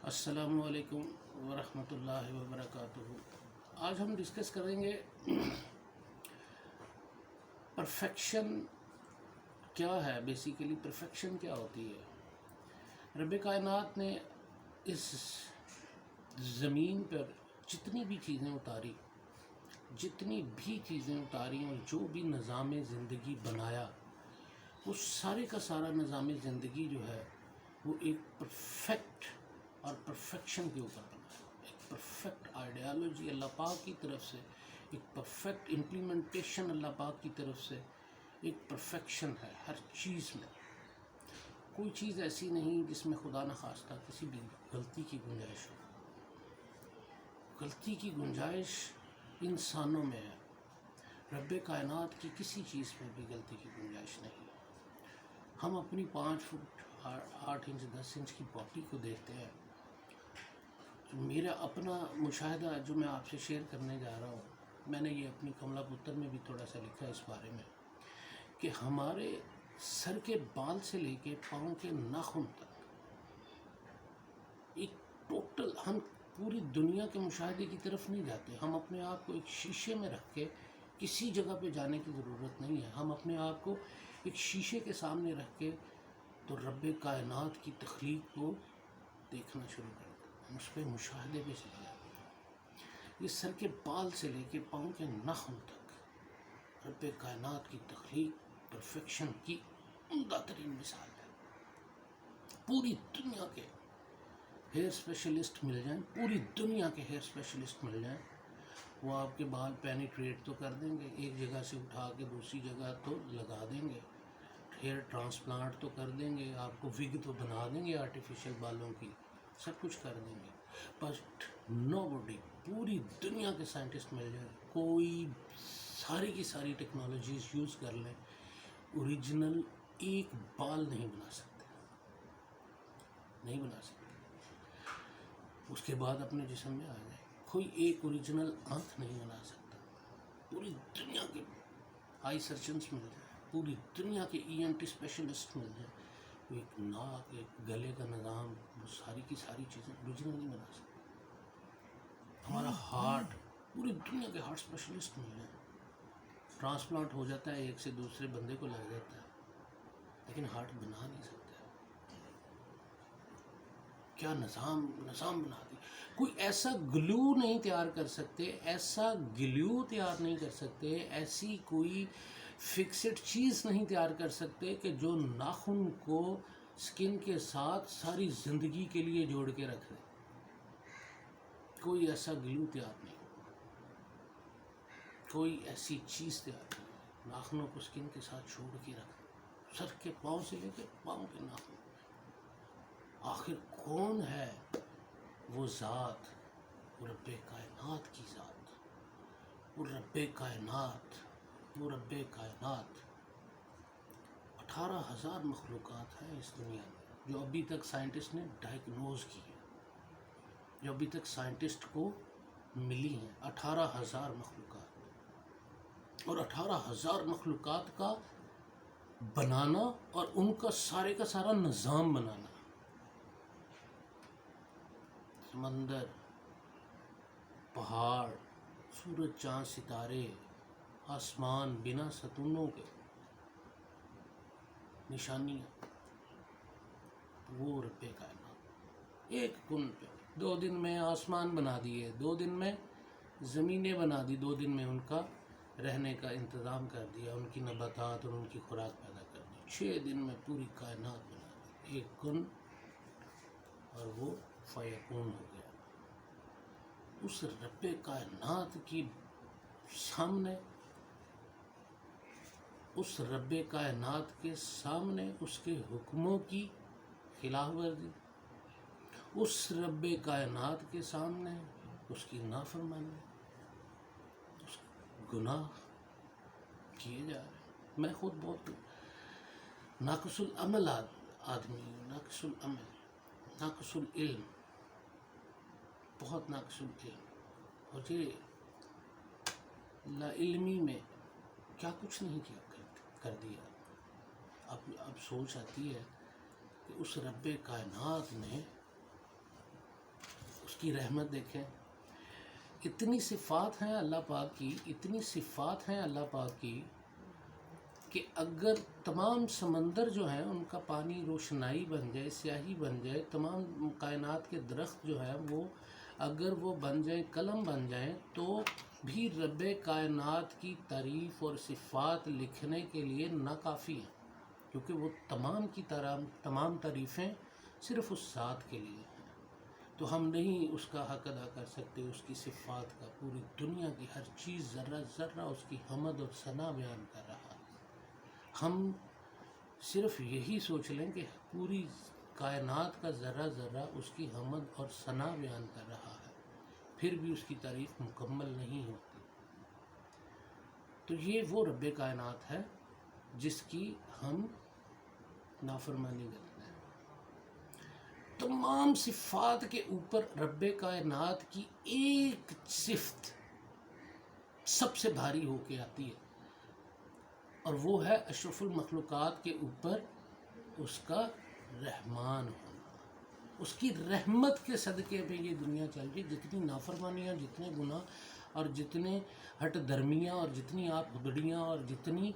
السلام علیکم ورحمۃ اللہ وبرکاتہ۔ آج ہم ڈسکس کریں گے پرفیکشن کیا ہے، بیسیکلی پرفیکشن کیا ہوتی ہے۔ رب کائنات نے اس زمین پر جتنی بھی چیزیں اتاری اور جو بھی نظام زندگی بنایا، وہ سارے کا سارا نظام زندگی جو ہے وہ ایک پرفیکٹ اور پرفیکشن کے اوپر بنا ہے۔ ایک پرفیکٹ آئیڈیالوجی اللہ پاک کی طرف سے، ایک پرفیکٹ امپلیمنٹیشن اللہ پاک کی طرف سے، ایک پرفیکشن ہے ہر چیز میں۔ کوئی چیز ایسی نہیں جس میں خدا نخواستہ کسی بھی غلطی کی گنجائش ہو۔ غلطی کی گنجائش انسانوں میں ہے، رب کائنات کی کسی چیز میں بھی غلطی کی گنجائش نہیں۔ ہم اپنی 5 فٹ 8 انچ 10 انچ کی باڈی کو دیکھتے ہیں۔ میرا اپنا مشاہدہ جو میں آپ سے شیئر کرنے جا رہا ہوں، میں نے یہ اپنی کملا پتر میں بھی تھوڑا سا لکھا ہے اس بارے میں، کہ ہمارے سر کے بال سے لے کے پاؤں کے ناخن تک ایک ٹوٹل، ہم پوری دنیا کے مشاہدے کی طرف نہیں جاتے۔ ہم اپنے آپ کو ایک شیشے میں رکھ کے کسی جگہ پہ جانے کی ضرورت نہیں ہے۔ ہم اپنے آپ کو ایک شیشے کے سامنے رکھ کے تو رب کائنات کی تخلیق کو دیکھنا شروع کر دیں، ہم اس پہ مشاہدے پہ چلے جاتے ہیں۔ یہ سر کے بال سے لے کے پاؤں کے ناخن تک رب کائنات کی تخلیق پرفیکشن کی عمدہ ترین مثال ہے۔ پوری دنیا کے ہیئر اسپیشلسٹ مل جائیں، پوری دنیا کے ہیئر اسپیشلسٹ مل جائیں، وہ آپ کے بال پینیٹریٹ تو کر دیں گے، ایک جگہ سے اٹھا کے دوسری جگہ تو لگا دیں گے، ہیئر ٹرانسپلانٹ تو کر دیں گے، آپ کو وگ تو بنا دیں گے آرٹیفیشل بالوں کی، سب کچھ کر دیں گے، بٹ نو باڈی، پوری دنیا کے سائنٹسٹ مل جائیں، کوئی ساری کی ساری ٹیکنالوجیز یوز کر لیں، اوریجنل ایک بال نہیں بنا سکتے۔ اس کے بعد اپنے جسم میں آ جائے، کوئی ایک اوریجنل آنکھ نہیں بنا سکتا۔ پوری دنیا کے آئی سرجنس مل جائیں، پوری دنیا کے ENT اسپیشلسٹ مل جائیں، ایک ناک، ایک گلے کا نظام، وہ ساری کی ساری چیزیں اوریجنل نہیں بنا سکتے۔ ہمارا ہارٹ، پوری دنیا کے ہارٹ اسپیشلسٹ مل جائیں، ٹرانسپلانٹ ہو جاتا ہے، ایک سے دوسرے بندے کو لگ جاتا ہے، لیکن ہارٹ بنا نہیں سکتا۔ کیا نظام بنا دی۔ کوئی ایسا گلو نہیں تیار کر سکتے، ایسی کوئی فکسڈ چیز نہیں تیار کر سکتے کہ جو ناخن کو سکن کے ساتھ ساری زندگی کے لیے جوڑ کے رکھ دے۔ کوئی ایسا گلو تیار نہیں، کوئی ایسی چیز تیار نہیں، ناخنوں کو سکن کے ساتھ جوڑ کے رکھ دے، سر کے پاؤں سے لے کے پاؤں کے ناخن۔ آخر کون ہے وہ ذات؟ وہ رب کائنات کی ذات، وہ رب کائنات 18,000 مخلوقات ہیں اس دنیا میں، جو ابھی تک سائنٹسٹ نے ڈائیگنوز کی ہے، جو ابھی تک سائنٹسٹ کو ملی ہیں، 18,000 مخلوقات، اور 18,000 مخلوقات کا بنانا اور ان کا سارے کا سارا نظام بنانا، سمندر، پہاڑ، سورج، چاند، ستارے، آسمان بنا ستونوں کے، نشانیاں، وہ رب کائنات ایک کن پہ 2 دن میں آسمان بنا دیے، 2 دن میں زمینیں بنا دی، 2 دن میں ان کا رہنے کا انتظام کر دیا، ان کی نباتات اور ان کی خوراک پیدا کر دی، 6 دن میں پوری کائنات بنا دی، ایک کن، اور وہ فیکون ہو گیا۔ اس رب کائنات کی سامنے، اس رب کائنات کے سامنے اس کے حکموں کی خلاف ورزی، اس رب کائنات کے سامنے اس کی نافرمانی، اس گناہ کیے جا رہے ہیں۔ میں خود بہت ناقص العمل آدمی ہوں، ناقص العمل، ناقص العلم، بہت ناقص العلم، مجھے لا علمی میں کیا کچھ نہیں کیا کر دیا۔ اب سوچ آتی ہے کہ اس رب کائنات نے کی رحمت دیکھیں، اتنی صفات ہیں اللہ پاک کی، اتنی صفات ہیں اللہ پاک کی کہ اگر تمام سمندر جو ہیں ان کا پانی روشنائی بن جائے، سیاہی بن جائے، تمام کائنات کے درخت جو ہیں وہ اگر وہ بن جائیں، قلم بن جائیں، تو بھی رب کائنات کی تعریف اور صفات لکھنے کے لیے ناکافی ہیں، کیونکہ وہ تمام کی تمام تعریفیں صرف اس ذات کے لیے ہیں۔ تو ہم نہیں اس کا حق ادا کر سکتے، اس کی صفات کا۔ پوری دنیا کی ہر چیز ذرہ ذرہ اس کی حمد اور ثنا بیان کر رہا ہے۔ ہم صرف یہی سوچ لیں کہ پوری کائنات کا ذرہ ذرہ اس کی حمد اور ثنا بیان کر رہا ہے، پھر بھی اس کی تعریف مکمل نہیں ہوتی۔ تو یہ وہ رب کائنات ہے جس کی ہم نافرمانی کرتے ہیں۔ تمام صفات کے اوپر رب کائنات کی ایک صفت سب سے بھاری ہو کے آتی ہے، اور وہ ہے اشرف المخلوقات کے اوپر اس کا رحمان ہونا۔ اس کی رحمت کے صدقے پہ یہ دنیا چل رہی، جتنی نافرمانیاں، جتنے گناہ اور جتنے ہٹ درمیاں اور جتنی آپ گڑیاں اور جتنی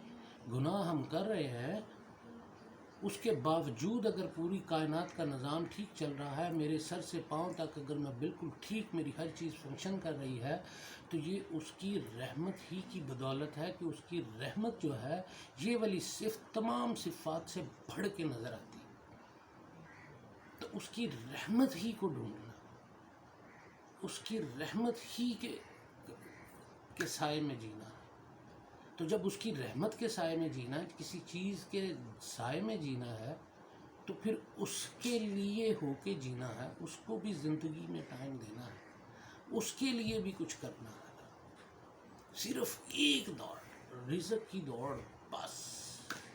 گناہ ہم کر رہے ہیں، اس کے باوجود اگر پوری کائنات کا نظام ٹھیک چل رہا ہے، میرے سر سے پاؤں تک اگر میں بالکل ٹھیک، میری ہر چیز فنکشن کر رہی ہے، تو یہ اس کی رحمت ہی کی بدولت ہے کہ اس کی رحمت جو ہے یہ والی صفت تمام صفات سے بڑھ کے نظر آتی ہے۔ تو اس کی رحمت ہی کو ڈھونڈنا، اس کی رحمت ہی کے سائے میں جینا ہے۔ تو جب اس کی رحمت کے سائے میں جینا ہے، کسی چیز کے سائے میں جینا ہے، تو پھر اس کے لیے ہو کے جینا ہے، اس کو بھی زندگی میں ٹائم دینا ہے، اس کے لیے بھی کچھ کرنا ہے۔ صرف ایک دوڑ، رزق کی دوڑ، بس،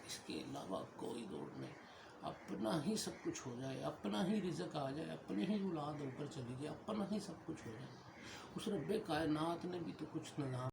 اس کے علاوہ کوئی دوڑ نہیں۔ اپنا ہی سب کچھ ہو جائے، اپنا ہی رزق آ جائے، اپنی ہی اولاد اوپر چلی جائے، اپنا ہی سب کچھ ہو جائے۔ اس رب کائنات نے بھی تو کچھ نظام